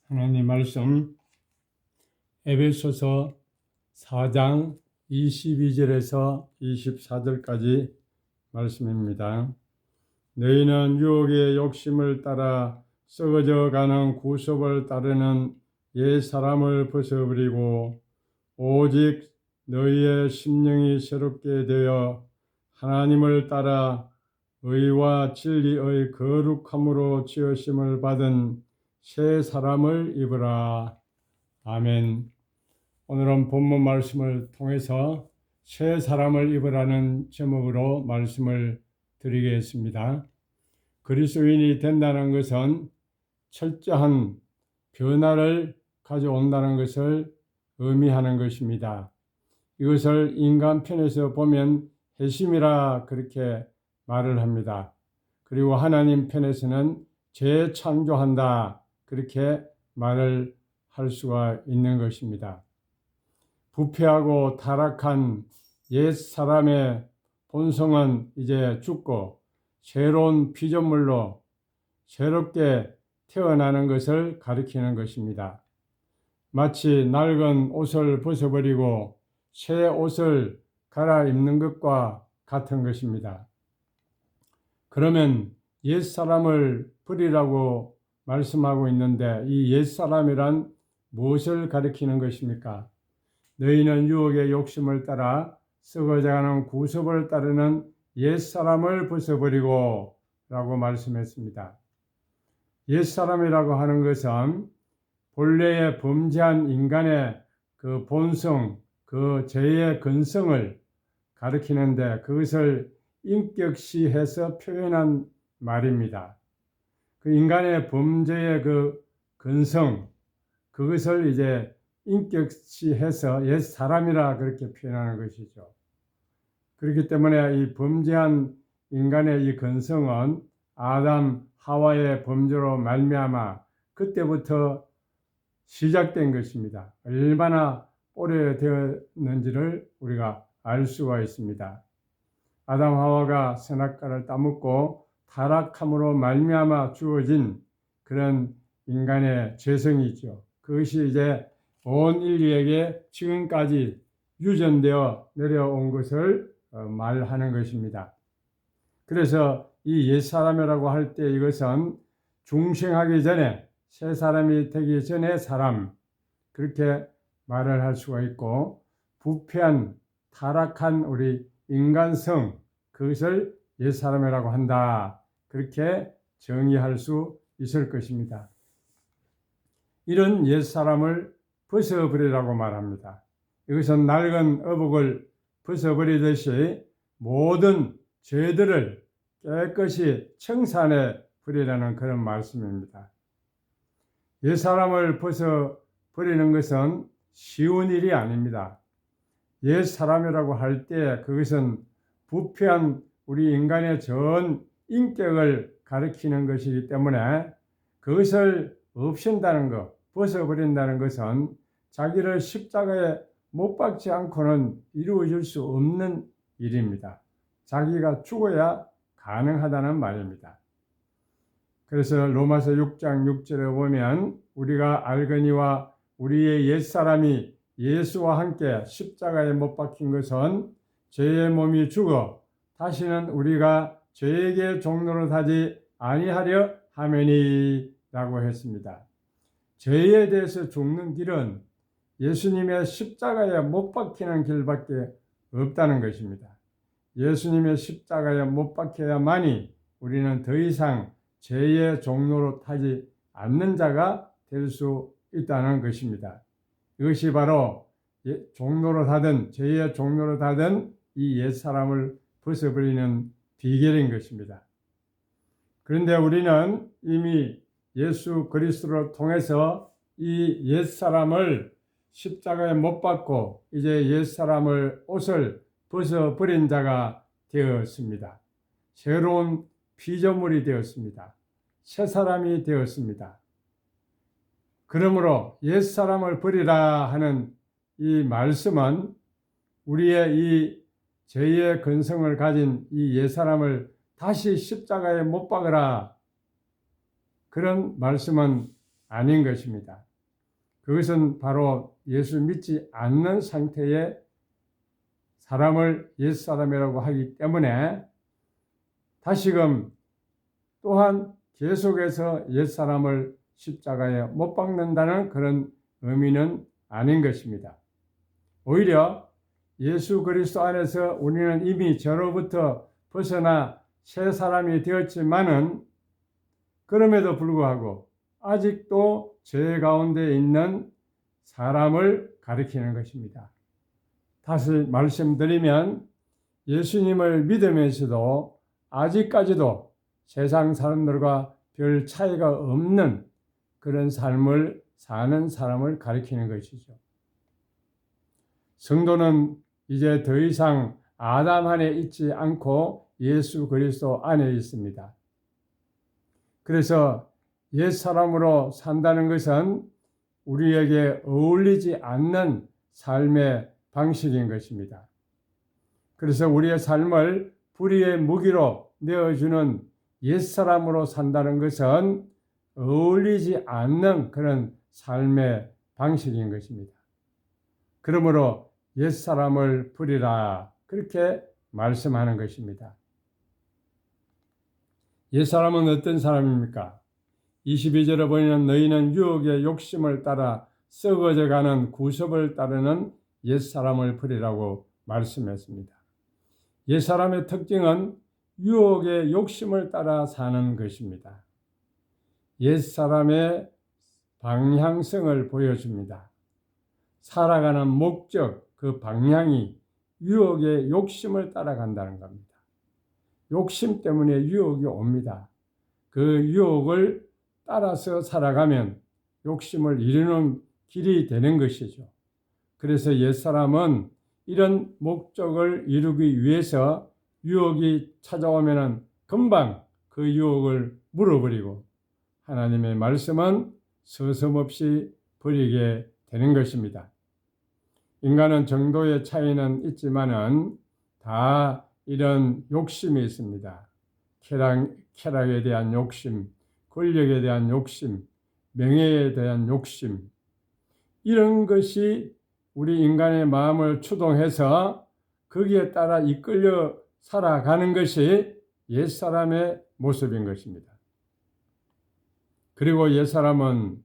하나님 말씀 에베소서 4장 22절에서 24절까지 말씀입니다. 너희는 유혹의 욕심을 따라 썩어져 가는 구속을 따르는 옛 사람을 벗어버리고 오직 너희의 심령이 새롭게 되어 하나님을 따라 의와 진리의 거룩함으로 지으심을 받은 새 사람을 입으라. 아멘. 오늘은 본문 말씀을 통해서 새 사람을 입으라는 제목으로 말씀을 드리겠습니다. 그리스도인이 된다는 것은 철저한 변화를 가져온다는 것을 의미하는 것입니다. 이것을 인간 편에서 보면 회심이라 그렇게 말을 합니다. 그리고 하나님 편에서는 재창조한다 그렇게 말을 할 수가 있는 것입니다. 부패하고 타락한 옛 사람의 본성은 이제 죽고 새로운 피조물로 새롭게 태어나는 것을 가리키는 것입니다. 마치 낡은 옷을 벗어버리고 새 옷을 갈아입는 것과 같은 것입니다. 그러면 옛 사람을 버리라고 말씀하고 있는데 이 옛사람이란 무엇을 가리키는 것입니까? 너희는 유혹의 욕심을 따라 썩어져가는 구습을 따르는 옛사람을 벗어버리고 라고 말씀했습니다. 옛사람이라고 하는 것은 본래의 범죄한 인간의 그 본성, 그 죄의 근성을 가리키는데 그것을 인격시해서 표현한 말입니다. 그 인간의 범죄의 그 근성, 그것을 이제 인격시해서 옛 사람이라 그렇게 표현하는 것이죠. 그렇기 때문에 이 범죄한 인간의 이 근성은 아담, 하와의 범죄로 말미암아 그때부터 시작된 것입니다. 얼마나 오래되었는지를 우리가 알 수가 있습니다. 아담, 하와가 선악과를 따먹고 타락함으로 말미암아 주어진 그런 인간의 죄성이죠. 그것이 이제 온 인류에게 지금까지 유전되어 내려온 것을 말하는 것입니다. 그래서 이 옛사람이라고 할 때 이것은 중생하기 전에 새 사람이 되기 전에 사람 그렇게 말을 할 수가 있고 부패한 타락한 우리 인간성 그것을 옛사람이라고 한다. 그렇게 정의할 수 있을 것입니다. 이런 옛사람을 벗어버리라고 말합니다. 이것은 낡은 어복을 벗어버리듯이 모든 죄들을 깨끗이 청산해 버리라는 그런 말씀입니다. 옛사람을 벗어버리는 것은 쉬운 일이 아닙니다. 옛사람이라고 할 때 그것은 부패한 우리 인간의 전 인격을 가리키는 것이기 때문에 그것을 없앤다는 것, 벗어버린다는 것은 자기를 십자가에 못 박지 않고는 이루어질 수 없는 일입니다. 자기가 죽어야 가능하다는 말입니다. 그래서 로마서 6장 6절에 보면 우리가 알거니와 우리의 옛사람이 예수와 함께 십자가에 못 박힌 것은 죄의 몸이 죽어 다시는 우리가 죄에게 종노릇 하지 아니하려 하매니 라고 했습니다. 죄에 대해서 죽는 길은 예수님의 십자가에 못 박히는 길밖에 없다는 것입니다. 예수님의 십자가에 못 박혀야만이 우리는 더 이상 죄의 종노릇 하지 않는 자가 될 수 있다는 것입니다. 이것이 바로 종노릇 하든 죄의 종노릇 하든 이 옛사람을 벗어버리는 비결인 것입니다. 그런데 우리는 이미 예수 그리스도를 통해서 이 옛사람을 십자가에 못 박고 이제 옛사람을 옷을 벗어버린 자가 되었습니다. 새로운 피조물이 되었습니다. 새 사람이 되었습니다. 그러므로 옛사람을 버리라 하는 이 말씀은 우리의 이 죄의 근성을 가진 이 옛사람을 다시 십자가에 못 박으라. 그런 말씀은 아닌 것입니다. 그것은 바로 예수 믿지 않는 상태의 사람을 옛사람이라고 하기 때문에 다시금 또한 계속해서 옛사람을 십자가에 못 박는다는 그런 의미는 아닌 것입니다. 오히려 예수 그리스도 안에서 우리는 이미 죄로부터 벗어나 새 사람이 되었지만은 그럼에도 불구하고 아직도 죄 가운데 있는 사람을 가리키는 것입니다. 다시 말씀드리면 예수님을 믿으면서도 아직까지도 세상 사람들과 별 차이가 없는 그런 삶을 사는 사람을 가리키는 것이죠. 성도는 이제 더 이상 아담 안에 있지 않고 예수 그리스도 안에 있습니다. 그래서 옛사람으로 산다는 것은 우리에게 어울리지 않는 삶의 방식인 것입니다. 그래서 우리의 삶을 불의의 무기로 내어주는 옛사람으로 산다는 것은 어울리지 않는 그런 삶의 방식인 것입니다. 그러므로 옛사람을 버리라 그렇게 말씀하는 것입니다. 옛사람은 어떤 사람입니까? 22절에 보면 너희는 유혹의 욕심을 따라 썩어져가는 구습을 따르는 옛사람을 버리라고 말씀했습니다. 옛사람의 특징은 유혹의 욕심을 따라 사는 것입니다. 옛사람의 방향성을 보여줍니다. 살아가는 목적, 그 방향이 유혹의 욕심을 따라간다는 겁니다. 욕심 때문에 유혹이 옵니다. 그 유혹을 따라서 살아가면 욕심을 이루는 길이 되는 것이죠. 그래서 옛사람은 이런 목적을 이루기 위해서 유혹이 찾아오면 금방 그 유혹을 물어버리고 하나님의 말씀은 서슴없이 버리게 되는 것입니다. 인간은 정도의 차이는 있지만은 다 이런 욕심이 있습니다. 쾌락에 대한 욕심, 권력에 대한 욕심, 명예에 대한 욕심, 이런 것이 우리 인간의 마음을 추동해서 거기에 따라 이끌려 살아가는 것이 옛사람의 모습인 것입니다. 그리고 옛사람은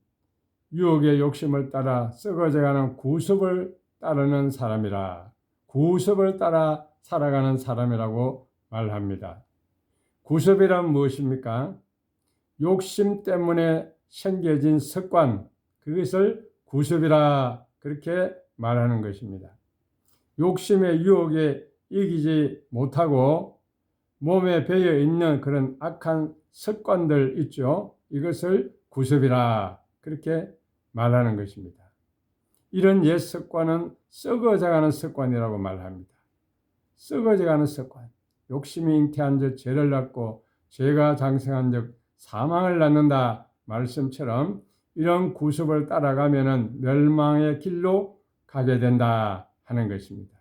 유혹의 욕심을 따라 썩어져가는 구습을 따르는 사람이라, 구습을 따라 살아가는 사람이라고 말합니다. 구습이란 무엇입니까? 욕심 때문에 생겨진 습관, 그것을 구습이라 그렇게 말하는 것입니다. 욕심의 유혹에 이기지 못하고 몸에 배어 있는 그런 악한 습관들 있죠. 이것을 구습이라 그렇게 말하는 것입니다. 이런 옛 습관은 썩어져가는 습관이라고 말합니다. 썩어져가는 습관, 욕심이 잉태한 즉 죄를 낳고 죄가 장성한 즉 사망을 낳는다 말씀처럼 이런 구습을 따라가면은 멸망의 길로 가게 된다 하는 것입니다.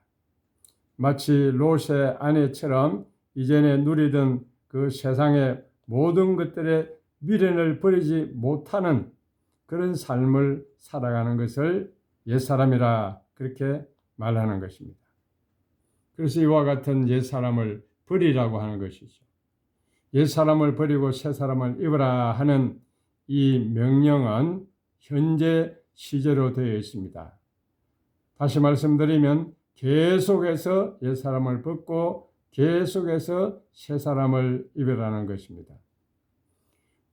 마치 롯의 아내처럼 이전에 누리던 그 세상의 모든 것들의 미련을 버리지 못하는 그런 삶을 살아가는 것을 옛사람이라 그렇게 말하는 것입니다. 그래서 이와 같은 옛사람을 버리라고 하는 것이죠. 옛사람을 버리고 새사람을 입으라 하는 이 명령은 현재 시제로 되어 있습니다. 다시 말씀드리면 계속해서 옛사람을 벗고 계속해서 새사람을 입으라는 것입니다.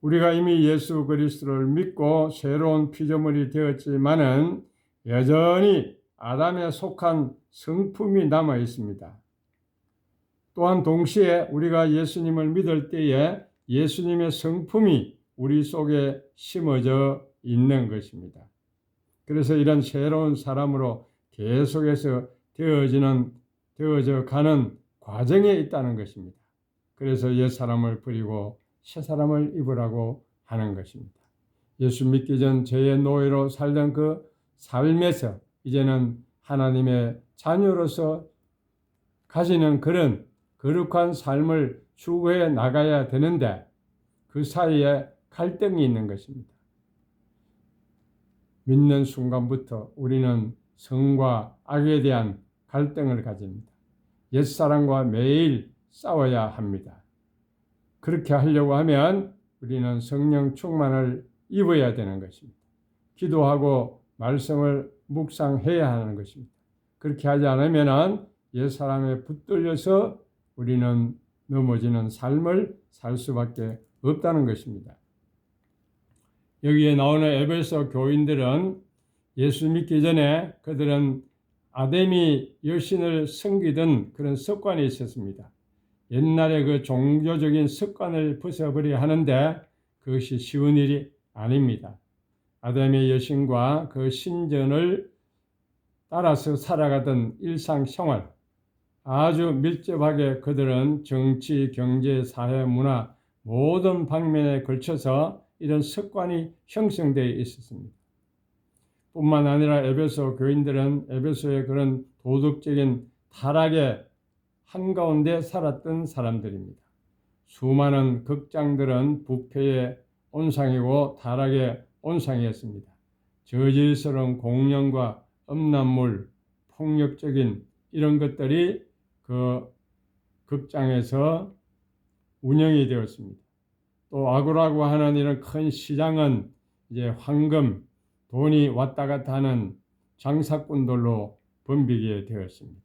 우리가 이미 예수 그리스도를 믿고 새로운 피조물이 되었지만은 여전히 아담에 속한 성품이 남아 있습니다. 또한 동시에 우리가 예수님을 믿을 때에 예수님의 성품이 우리 속에 심어져 있는 것입니다. 그래서 이런 새로운 사람으로 계속해서 되어져 가는 과정에 있다는 것입니다. 그래서 옛 사람을 버리고 새 사람을 입으라고 하는 것입니다. 예수 믿기 전 죄의 노예로 살던 그 삶에서 이제는 하나님의 자녀로서 가지는 그런 거룩한 삶을 추구해 나가야 되는데 그 사이에 갈등이 있는 것입니다. 믿는 순간부터 우리는 성과 악에 대한 갈등을 가집니다. 옛사람과 매일 싸워야 합니다. 그렇게 하려고 하면 우리는 성령 충만을 입어야 되는 것입니다. 기도하고 말씀을 묵상해야 하는 것입니다. 그렇게 하지 않으면 옛사람에 붙들려서 우리는 넘어지는 삶을 살 수밖에 없다는 것입니다. 여기에 나오는 에베소 교인들은 예수 믿기 전에 그들은 아데미 여신을 섬기던 그런 습관이 있었습니다. 옛날에 그 종교적인 습관을 벗어버려야 하는데 그것이 쉬운 일이 아닙니다. 아데미 여신과 그 신전을 따라서 살아가던 일상생활, 아주 밀접하게 그들은 정치, 경제, 사회, 문화 모든 방면에 걸쳐서 이런 습관이 형성되어 있었습니다. 뿐만 아니라 에베소 교인들은 에베소의 그런 도덕적인 타락의 한가운데 살았던 사람들입니다. 수많은 극장들은 부패의 온상이고 타락의 온상이었습니다. 저질스러운 공연과 음란물, 폭력적인 이런 것들이 그 극장에서 운영이 되었습니다. 또 아고라고 하는 이런 큰 시장은 이제 황금, 돈이 왔다 갔다 하는 장사꾼들로 붐비게 되었습니다.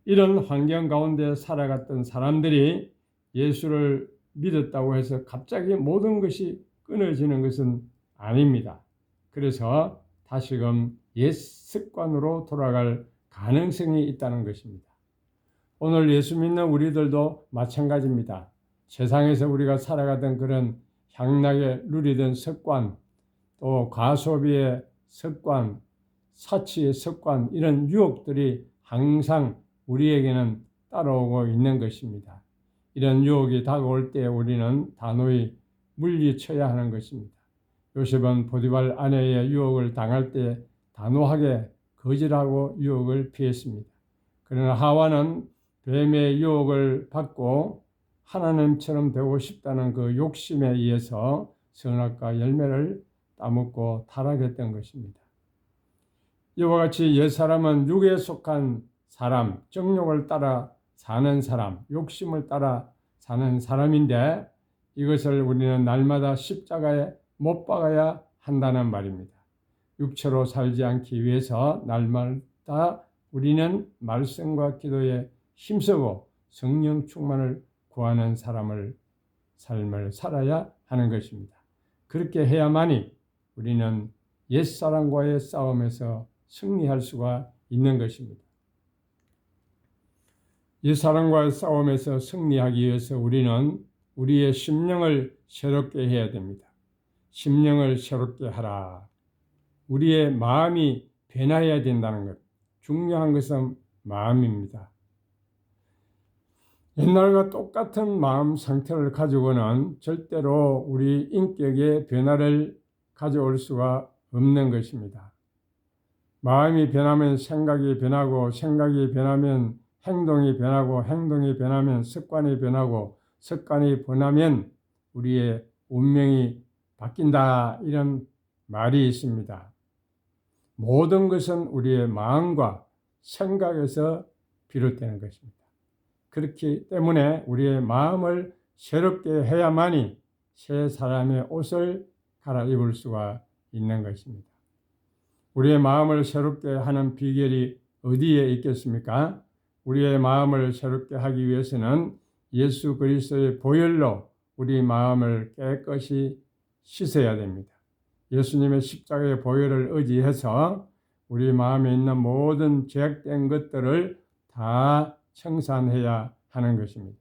이런 환경 가운데 살아갔던 사람들이 예수를 믿었다고 해서 갑자기 모든 것이 끊어지는 것은 아닙니다. 그래서 다시금 옛 습관으로 돌아갈 가능성이 있다는 것입니다. 오늘 예수 믿는 우리들도 마찬가지입니다. 세상에서 우리가 살아가던 그런 향락에 누리던 습관, 또 과소비의 습관, 사치의 습관, 이런 유혹들이 항상 우리에게는 따라오고 있는 것입니다. 이런 유혹이 다가올 때 우리는 단호히 물리쳐야 하는 것입니다. 요셉은 보디발 아내의 유혹을 당할 때 단호하게 거절하고 유혹을 피했습니다. 그러나 하와는 뱀의 유혹을 받고 하나님처럼 되고 싶다는 그 욕심에 의해서 선악과 열매를 따먹고 타락했던 것입니다. 이와 같이 옛사람은 육에 속한 사람, 정욕을 따라 사는 사람, 욕심을 따라 사는 사람인데 이것을 우리는 날마다 십자가에 못 박아야 한다는 말입니다. 육체로 살지 않기 위해서 날마다 우리는 말씀과 기도에 힘쓰고 성령 충만을 구하는 삶을 살아야 하는 것입니다. 그렇게 해야만이 우리는 옛사람과의 싸움에서 승리할 수가 있는 것입니다. 옛사람과의 싸움에서 승리하기 위해서 우리는 우리의 심령을 새롭게 해야 됩니다. 심령을 새롭게 하라. 우리의 마음이 변화해야 된다는 것. 중요한 것은 마음입니다. 옛날과 똑같은 마음 상태를 가지고는 절대로 우리 인격의 변화를 가져올 수가 없는 것입니다. 마음이 변하면 생각이 변하고, 생각이 변하면 행동이 변하고, 행동이 변하면 습관이 변하고, 습관이 변하면 우리의 운명이 바뀐다, 이런 말이 있습니다. 모든 것은 우리의 마음과 생각에서 비롯되는 것입니다. 그렇기 때문에 우리의 마음을 새롭게 해야만이 새 사람의 옷을 갈아입을 수가 있는 것입니다. 우리의 마음을 새롭게 하는 비결이 어디에 있겠습니까? 우리의 마음을 새롭게 하기 위해서는 예수 그리스도의 보혈로 우리 마음을 깨끗이 씻어야 됩니다. 예수님의 십자가의 보혈을 의지해서 우리 마음에 있는 모든 죄악된 것들을 다 청산해야 하는 것입니다.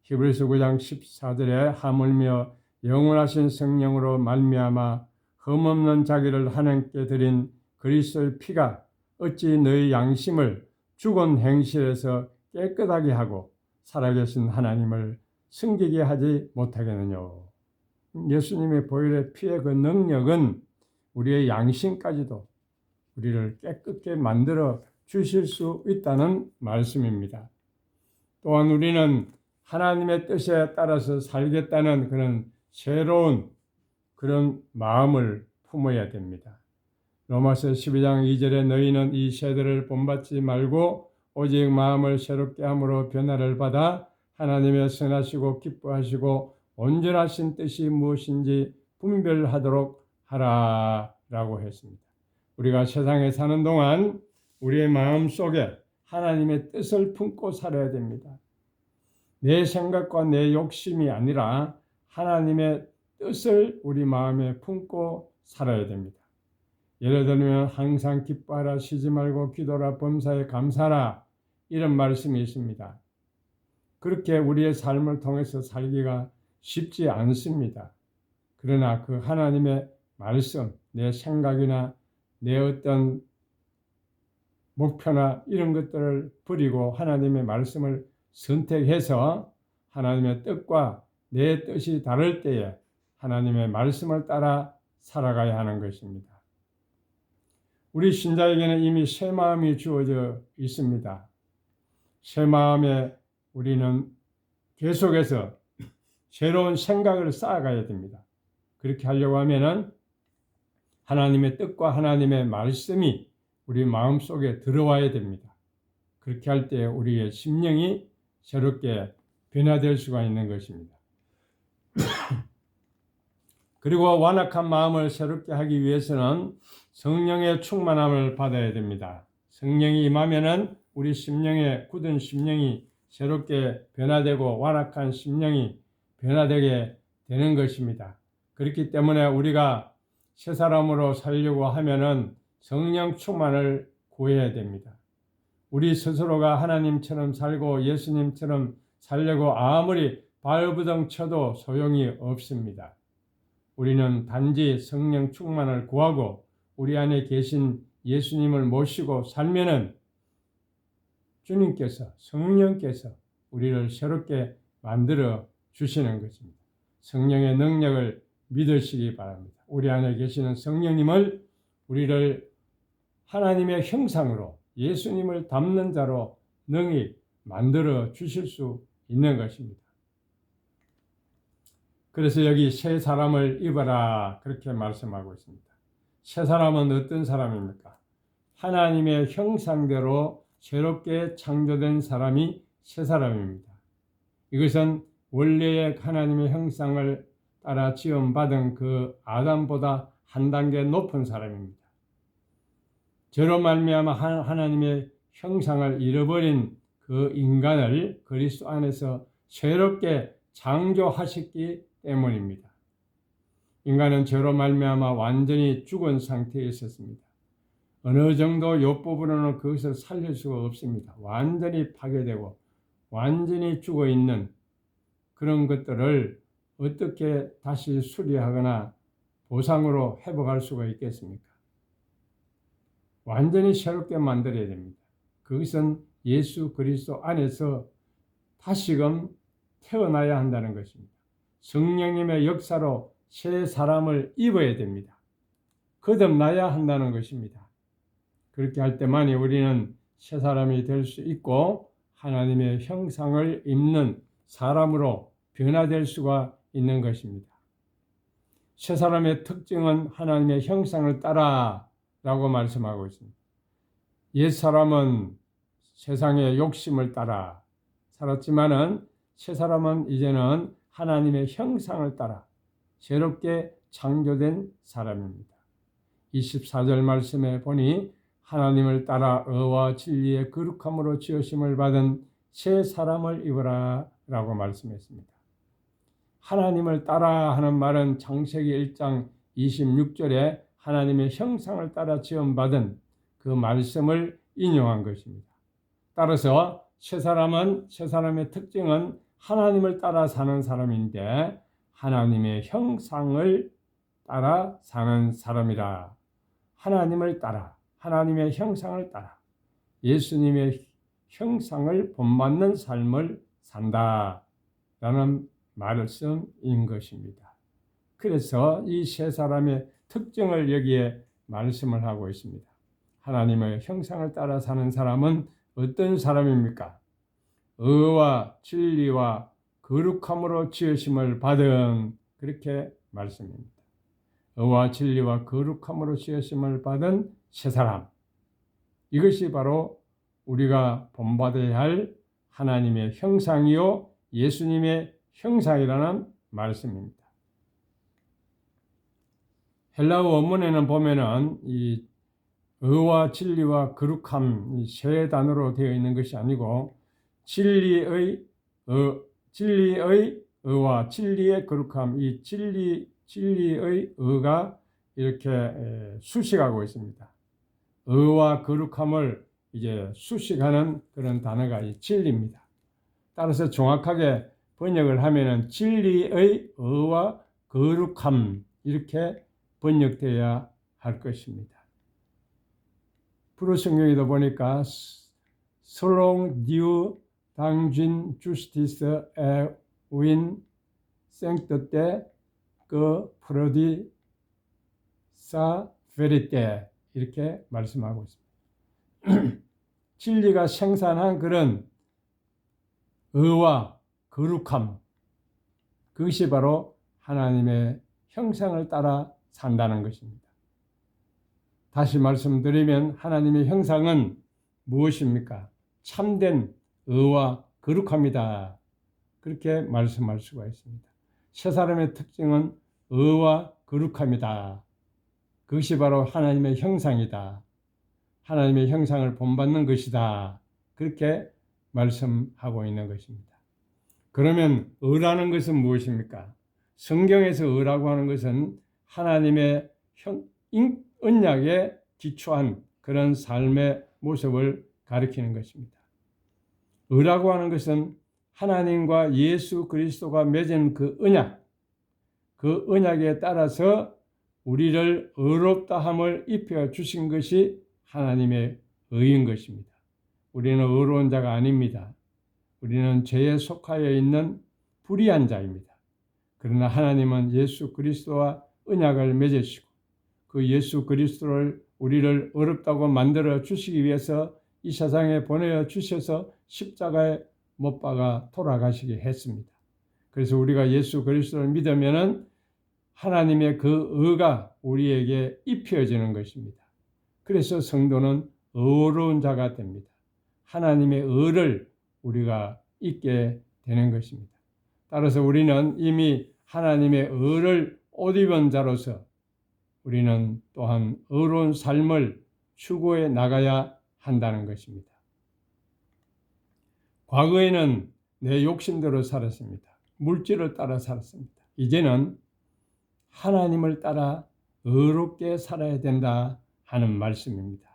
히브리서 9장 14절에 하물며 영원하신 성령으로 말미암아 흠없는 자기를 하나님께 드린 그리스도의 피가 어찌 너희 양심을 죽은 행실에서 깨끗하게 하고 살아계신 하나님을 숨기게 하지 못하겠느냐. 예수님의 보혈의 피의 그 능력은 우리의 양심까지도 우리를 깨끗게 만들어 주실 수 있다는 말씀입니다. 또한 우리는 하나님의 뜻에 따라서 살겠다는 그런 새로운 그런 마음을 품어야 됩니다. 로마서 12장 2절에 너희는 이 세대를 본받지 말고 오직 마음을 새롭게 함으로 변화를 받아 하나님의 선하시고 기뻐하시고 온전하신 뜻이 무엇인지 분별하도록 하라 라고 했습니다. 우리가 세상에 사는 동안 우리의 마음 속에 하나님의 뜻을 품고 살아야 됩니다. 내 생각과 내 욕심이 아니라 하나님의 뜻을 우리 마음에 품고 살아야 됩니다. 예를 들면 항상 기뻐하라, 쉬지 말고 기도하라, 범사에 감사하라, 이런 말씀이 있습니다. 그렇게 우리의 삶을 통해서 살기가 쉽지 않습니다. 그러나 그 하나님의 말씀, 내 생각이나 내 어떤 목표나 이런 것들을 버리고 하나님의 말씀을 선택해서 하나님의 뜻과 내 뜻이 다를 때에 하나님의 말씀을 따라 살아가야 하는 것입니다. 우리 신자에게는 이미 새 마음이 주어져 있습니다. 새 마음에 우리는 계속해서 새로운 생각을 쌓아가야 됩니다. 그렇게 하려고 하면은 하나님의 뜻과 하나님의 말씀이 우리 마음속에 들어와야 됩니다. 그렇게 할 때 우리의 심령이 새롭게 변화될 수가 있는 것입니다. 그리고 완악한 마음을 새롭게 하기 위해서는 성령의 충만함을 받아야 됩니다. 성령이 임하면은 우리 심령의 굳은 심령이 새롭게 변화되고 완악한 심령이 변화되게 되는 것입니다. 그렇기 때문에 우리가 새 사람으로 살려고 하면은 성령 충만을 구해야 됩니다. 우리 스스로가 하나님처럼 살고 예수님처럼 살려고 아무리 발버둥 쳐도 소용이 없습니다. 우리는 단지 성령 충만을 구하고 우리 안에 계신 예수님을 모시고 살면은 주님께서, 성령께서 우리를 새롭게 만들어 주시는 것입니다. 성령의 능력을 믿으시기 바랍니다. 우리 안에 계시는 성령님을 우리를 하나님의 형상으로 예수님을 닮는 자로 능히 만들어 주실 수 있는 것입니다. 그래서 여기 새 사람을 입어라 그렇게 말씀하고 있습니다. 새 사람은 어떤 사람입니까? 하나님의 형상대로 새롭게 창조된 사람이 새 사람입니다. 이것은 원래의 하나님의 형상을 따라 지음받은 그 아담보다 한 단계 높은 사람입니다. 저로 말미암아 하나님의 형상을 잃어버린 그 인간을 그리스도 안에서 새롭게 창조하셨기 때문입니다. 인간은 죄로 말미암아 완전히 죽은 상태에 있었습니다. 어느 정도 욥부분으로는 그것을 살릴 수가 없습니다. 완전히 파괴되고 완전히 죽어있는 그런 것들을 어떻게 다시 수리하거나 보상으로 회복할 수가 있겠습니까? 완전히 새롭게 만들어야 됩니다. 그것은 예수 그리스도 안에서 다시금 태어나야 한다는 것입니다. 성령님의 역사로 새 사람을 입어야 됩니다. 거듭나야 한다는 것입니다. 그렇게 할 때만이 우리는 새 사람이 될 수 있고 하나님의 형상을 입는 사람으로 변화될 수가 있는 것입니다. 새 사람의 특징은 하나님의 형상을 따라 라고 말씀하고 있습니다. 옛 사람은 세상의 욕심을 따라 살았지만은 새 사람은 이제는 하나님의 형상을 따라 새롭게 창조된 사람입니다. 24절 말씀에 보니 하나님을 따라 의와 진리의 거룩함으로 지으심을 받은 새 사람을 입으라 라고 말씀했습니다. 하나님을 따라 하는 말은 창세기 1장 26절에 하나님의 형상을 따라 지음받은 그 말씀을 인용한 것입니다. 따라서 새 사람의 특징은 하나님을 따라 사는 사람인데 하나님의 형상을 따라 사는 사람이라. 하나님을 따라, 하나님의 형상을 따라 예수님의 형상을 본받는 삶을 산다라는 말씀인 것입니다. 그래서 이 세 사람의 특징을 여기에 말씀을 하고 있습니다. 하나님의 형상을 따라 사는 사람은 어떤 사람입니까? 의와 진리와 거룩함으로 지으심을 받은 그렇게 말씀입니다. 의와 진리와 거룩함으로 지으심을 받은 새 사람. 이것이 바로 우리가 본받아야 할 하나님의 형상이요 예수님의 형상이라는 말씀입니다. 헬라어 원문에는 보면은 이 의와 진리와 거룩함 이 세 단어로 되어 있는 것이 아니고 진리의 의와 진리의 거룩함, 이 진리의 의가 이렇게 수식하고 있습니다. 의와 거룩함을 이제 수식하는 그런 단어가 이 진리입니다. 따라서 정확하게 번역을 하면은 진리의 의와 거룩함 이렇게 번역되어야 할 것입니다. 불어 성경에도 보니까 Selon Dieu dans justice et in sainteté que produit sa vérité 이렇게 말씀하고 있습니다. 진리가 생산한 그런 의와 거룩함, 그것이 바로 하나님의 형상을 따라 산다는 것입니다. 다시 말씀드리면 하나님의 형상은 무엇입니까? 참된 의와 거룩함이다. 그렇게 말씀할 수가 있습니다. 새 사람의 특징은 의와 거룩함이다. 그것이 바로 하나님의 형상이다. 하나님의 형상을 본받는 것이다. 그렇게 말씀하고 있는 것입니다. 그러면 의라는 것은 무엇입니까? 성경에서 의라고 하는 것은 하나님의 언약에 기초한 그런 삶의 모습을 가리키는 것입니다. 의라고 하는 것은 하나님과 예수 그리스도가 맺은 그 언약에 따라서 우리를 의롭다함을 입혀 주신 것이 하나님의 의인 것입니다. 우리는 의로운 자가 아닙니다. 우리는 죄에 속하여 있는 불의한 자입니다. 그러나 하나님은 예수 그리스도와 언약을 맺으시고 그 예수 그리스도를 우리를 의롭다고 만들어 주시기 위해서 이 세상에 보내어 주셔서 십자가에 못 박아 돌아가시게 했습니다. 그래서 우리가 예수 그리스도를 믿으면은 하나님의 그 의가 우리에게 입혀지는 것입니다. 그래서 성도는 의로운 자가 됩니다. 하나님의 의를 우리가 잊게 되는 것입니다. 따라서 우리는 이미 하나님의 의를 옷 입은 자로서 우리는 또한 의로운 삶을 추구해 나가야 한다는 것입니다. 과거에는 내 욕심대로 살았습니다. 물질을 따라 살았습니다. 이제는 하나님을 따라 의롭게 살아야 된다 하는 말씀입니다.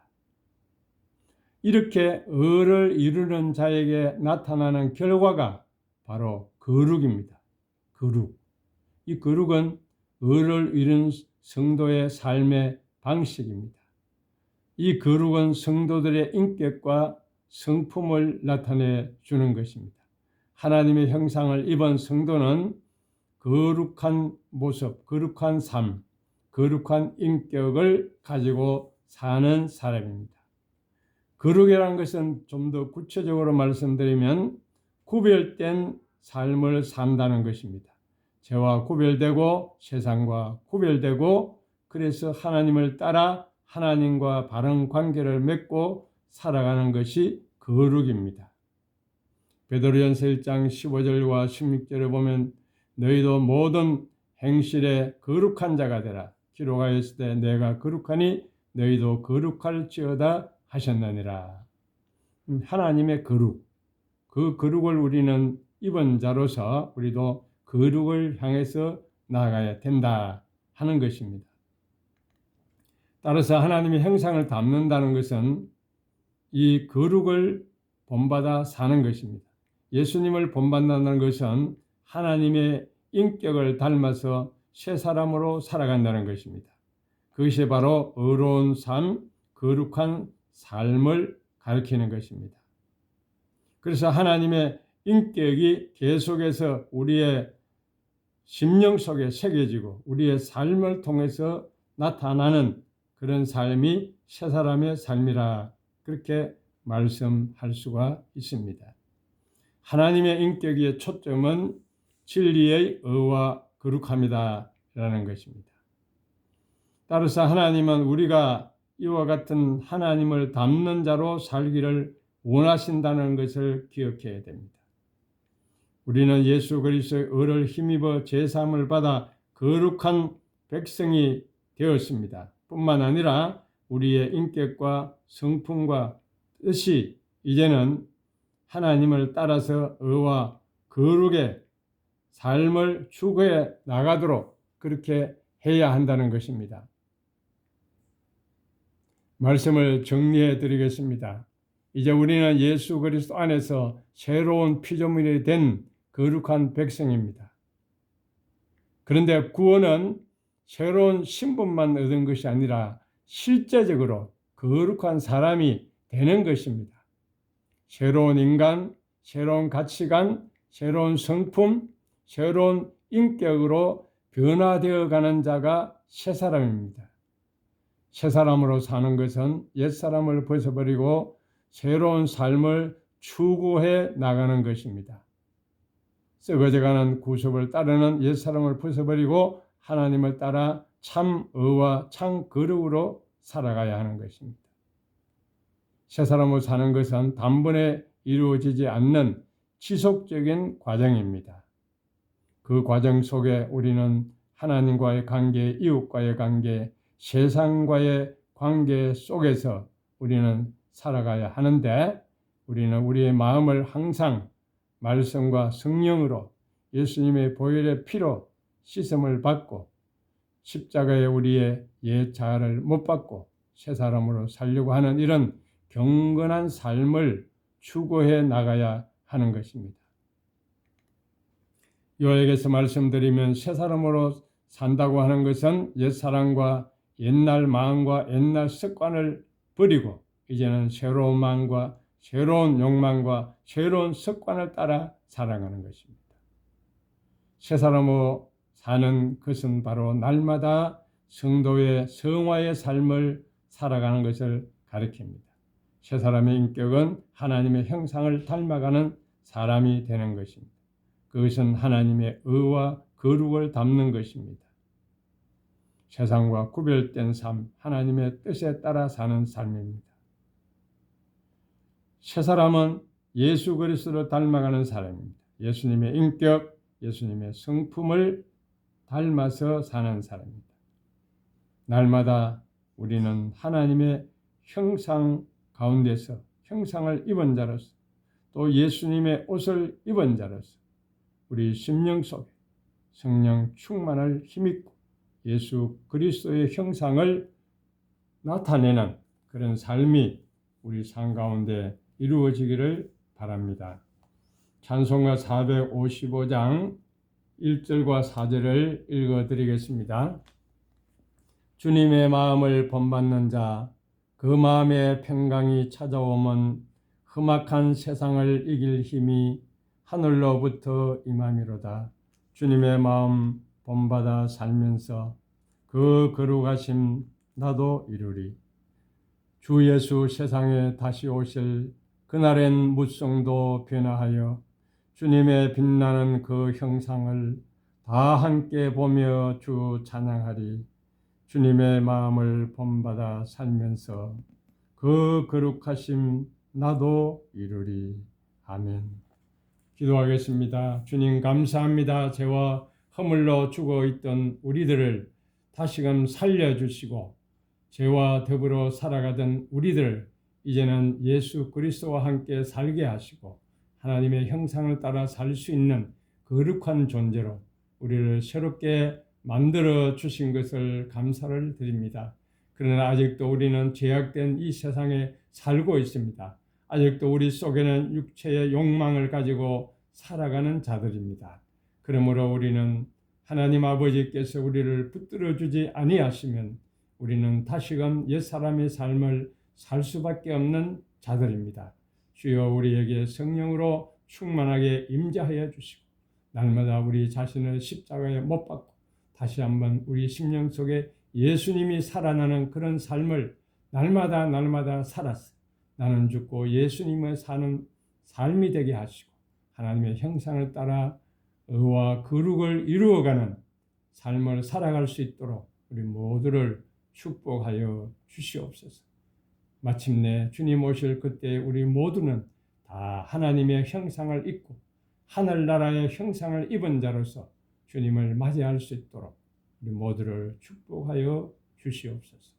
이렇게 의를 이루는 자에게 나타나는 결과가 바로 거룩입니다. 거룩. 이 거룩은 의를 이룬 성도의 삶의 방식입니다. 이 거룩은 성도들의 인격과 성품을 나타내 주는 것입니다. 하나님의 형상을 입은 성도는 거룩한 모습, 거룩한 삶, 거룩한 인격을 가지고 사는 사람입니다. 거룩이라는 것은 좀 더 구체적으로 말씀드리면 구별된 삶을 산다는 것입니다. 죄와 구별되고 세상과 구별되고 그래서 하나님을 따라 하나님과 바른 관계를 맺고 살아가는 것이 거룩입니다. 베드로전서 1장 15절과 16절에 보면 너희도 모든 행실에 거룩한 자가 되라. 기록하였을 때 내가 거룩하니 너희도 거룩할지어다 하셨느니라. 하나님의 거룩, 그 거룩을 우리는 입은 자로서 우리도 거룩을 향해서 나아가야 된다 하는 것입니다. 따라서 하나님의 형상을 담는다는 것은 이 거룩을 본받아 사는 것입니다. 예수님을 본받는다는 것은 하나님의 인격을 닮아서 새 사람으로 살아간다는 것입니다. 그것이 바로 의로운 삶, 거룩한 삶을 가리키는 것입니다. 그래서 하나님의 인격이 계속해서 우리의 심령 속에 새겨지고 우리의 삶을 통해서 나타나는 그런 삶이 새 사람의 삶이라 그렇게 말씀할 수가 있습니다. 하나님의 인격의 초점은 진리의 의와 거룩함이다 라는 것입니다. 따라서 하나님은 우리가 이와 같은 하나님을 닮는 자로 살기를 원하신다는 것을 기억해야 됩니다. 우리는 예수 그리스도의 의를 힘입어 제사함을 받아 거룩한 백성이 되었습니다. 뿐만 아니라 우리의 인격과 성품과 뜻이 이제는 하나님을 따라서 의와 거룩의 삶을 추구해 나가도록 그렇게 해야 한다는 것입니다. 말씀을 정리해 드리겠습니다. 이제 우리는 예수 그리스도 안에서 새로운 피조물이 된 거룩한 백성입니다. 그런데 구원은 새로운 신분만 얻은 것이 아니라 실제적으로 거룩한 사람이 되는 것입니다. 새로운 인간, 새로운 가치관, 새로운 성품, 새로운 인격으로 변화되어 가는 자가 새 사람입니다. 새 사람으로 사는 것은 옛 사람을 벗어버리고 새로운 삶을 추구해 나가는 것입니다. 썩어져가는 구습을 따르는 옛 사람을 벗어버리고 하나님을 따라 참 의와 참 거룩으로 살아가야 하는 것입니다. 새 사람으로 사는 것은 단번에 이루어지지 않는 지속적인 과정입니다. 그 과정 속에 우리는 하나님과의 관계, 이웃과의 관계, 세상과의 관계 속에서 우리는 살아가야 하는데 우리는 우리의 마음을 항상 말씀과 성령으로 예수님의 보혈의 피로 씻음을 받고 십자가에 우리의 옛 자아를 못 받고 새 사람으로 살려고 하는 이런 경건한 삶을 추구해 나가야 하는 것입니다. 요에게서 말씀드리면 새 사람으로 산다고 하는 것은 옛 사람과 옛날 마음과 옛날 습관을 버리고 이제는 새로운 마음과 새로운 욕망과 새로운 습관을 따라 살아가는 것입니다. 새 사람으로 사는 것은 바로 날마다 성도의 성화의 삶을 살아가는 것을 가리킵니다. 새 사람의 인격은 하나님의 형상을 닮아가는 사람이 되는 것입니다. 그것은 하나님의 의와 거룩을 담는 것입니다. 세상과 구별된 삶, 하나님의 뜻에 따라 사는 삶입니다. 새 사람은 예수 그리스도를 닮아가는 사람입니다. 예수님의 인격, 예수님의 성품을 닮아서 사는 사람입니다. 날마다 우리는 하나님의 형상 가운데서 형상을 입은 자로서 또 예수님의 옷을 입은 자로서 우리 심령 속에 성령 충만을 힘입고 예수 그리스도의 형상을 나타내는 그런 삶이 우리 삶 가운데 이루어지기를 바랍니다. 찬송가 455장 1절과 4절을 읽어드리겠습니다. 주님의 마음을 본받는 자, 그 마음에 평강이 찾아오면 험악한 세상을 이길 힘이 하늘로부터 임함이로다. 주님의 마음 본받아 살면서 그 거룩하심 나도 이루리. 주 예수 세상에 다시 오실 그날엔 무성도 변화하여 주님의 빛나는 그 형상을 다 함께 보며 주 찬양하리. 주님의 마음을 본받아 살면서 그 거룩하심 나도 이루리. 아멘. 기도하겠습니다. 주님 감사합니다. 죄와 허물로 죽어있던 우리들을 다시금 살려주시고 죄와 더불어 살아가던 우리들을 이제는 예수 그리스도와 함께 살게 하시고 하나님의 형상을 따라 살 수 있는 거룩한 존재로 우리를 새롭게 만들어 주신 것을 감사를 드립니다. 그러나 아직도 우리는 죄악된 이 세상에 살고 있습니다. 아직도 우리 속에는 육체의 욕망을 가지고 살아가는 자들입니다. 그러므로 우리는 하나님 아버지께서 우리를 붙들어 주지 아니하시면 우리는 다시금 옛사람의 삶을 살 수밖에 없는 자들입니다. 주여 우리에게 성령으로 충만하게 임재하여 주시고 날마다 우리 자신을 십자가에 못 박고 다시 한번 우리 심령 속에 예수님이 살아나는 그런 삶을 날마다 살아서 나는 죽고 예수님을 사는 삶이 되게 하시고 하나님의 형상을 따라 의와 거룩을 이루어가는 삶을 살아갈 수 있도록 우리 모두를 축복하여 주시옵소서. 마침내 주님 오실 그때 우리 모두는 다 하나님의 형상을 입고 하늘나라의 형상을 입은 자로서 주님을 맞이할 수 있도록 우리 모두를 축복하여 주시옵소서.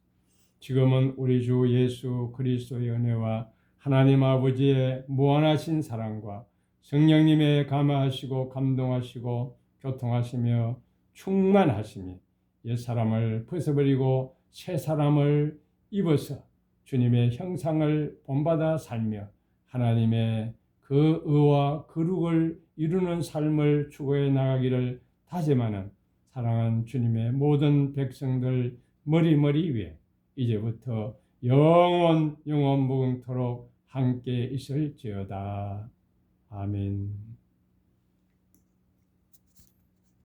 지금은 우리 주 예수 그리스도의 은혜와 하나님 아버지의 무한하신 사랑과 성령님의 감화하시고 감동하시고 교통하시며 충만하심이 옛 사람을 벗어버리고 새 사람을 입어서 주님의 형상을 본받아 살며 하나님의 그 의와 거룩을 이루는 삶을 추구해 나가기를 다짐하는 사랑하는 주님의 모든 백성들 머리머리 위에 이제부터 영원 무궁토록 함께 있을지어다. 아멘.